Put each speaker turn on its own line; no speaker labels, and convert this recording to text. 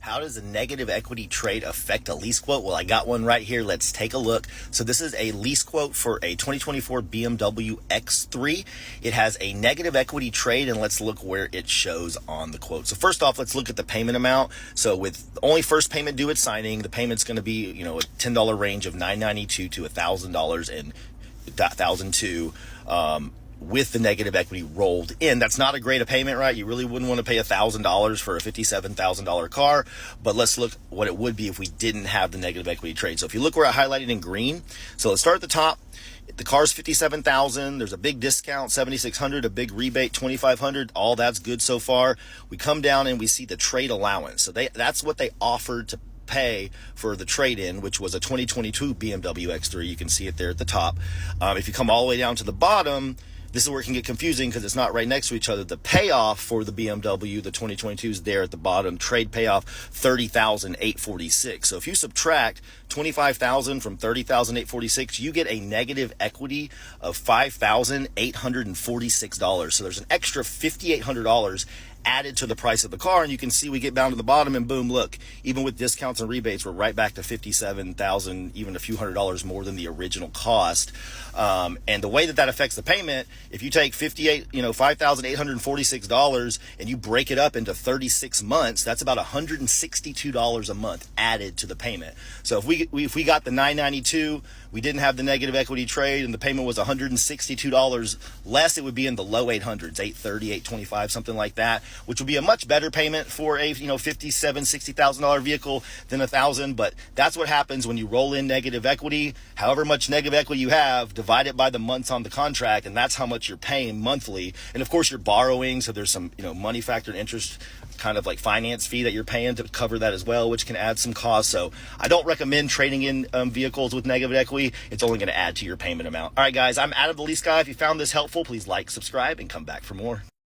How does a negative equity trade affect a lease quote? Well, I got one right here. Let's take a look. So this is a lease quote for a 2024 BMW X3. It has a negative equity trade, and let's look where it shows on the quote. So first off, let's look at the payment amount. So with only first payment due at signing, the payment's going to be, a $10 range of $992 to $1,000 and $1,002. With the negative equity rolled in. That's not a great payment, right? You really wouldn't want to pay $1,000 for a $57,000 car, but let's look what it would be if we didn't have the negative equity trade. So if you look where I highlighted in green, so let's start at the top. The car's $57,000. There's a big discount, $7,600, a big rebate, $2,500. All that's good so far. We come down and we see the trade allowance. So that's what they offered to pay for the trade-in, which was a 2022 BMW X3. You can see it there at the top. If you come all the way down to the bottom, this is where it can get confusing because it's not right next to each other. The payoff for the BMW, the 2022, is there at the bottom. Trade payoff, $30,846. So if you subtract $25,000 from $30,846, you get a negative equity of $5,846. So there's an extra $5,800 added to the price of the car, and you can see we get down to the bottom and boom, look, even with discounts and rebates, we're right back to $57,000, even a few $100 more than the original cost. And the way that affects the payment, if you take $5,846 and you break it up into 36 months, that's about $162 a month added to the payment. So if we got the $992, we didn't have the negative equity trade, and the payment was $162 less, it would be in the low 800s, $830, $825, something like that, which would be a much better payment for a $57,000-$60,000 vehicle than $1,000. But that's what happens when you roll in negative equity. However much negative equity you have, divide it by the months on the contract, and that's how much you're paying monthly. And of course, you're borrowing, so there's some money factor and interest, kind of like finance fee that you're paying to cover that as well, which can add some cost. So I don't recommend trading in vehicles with negative equity. It's only going to add to your payment amount. All right, guys, I'm Adam the Lease Guy. If you found this helpful, please like, subscribe, and come back for more.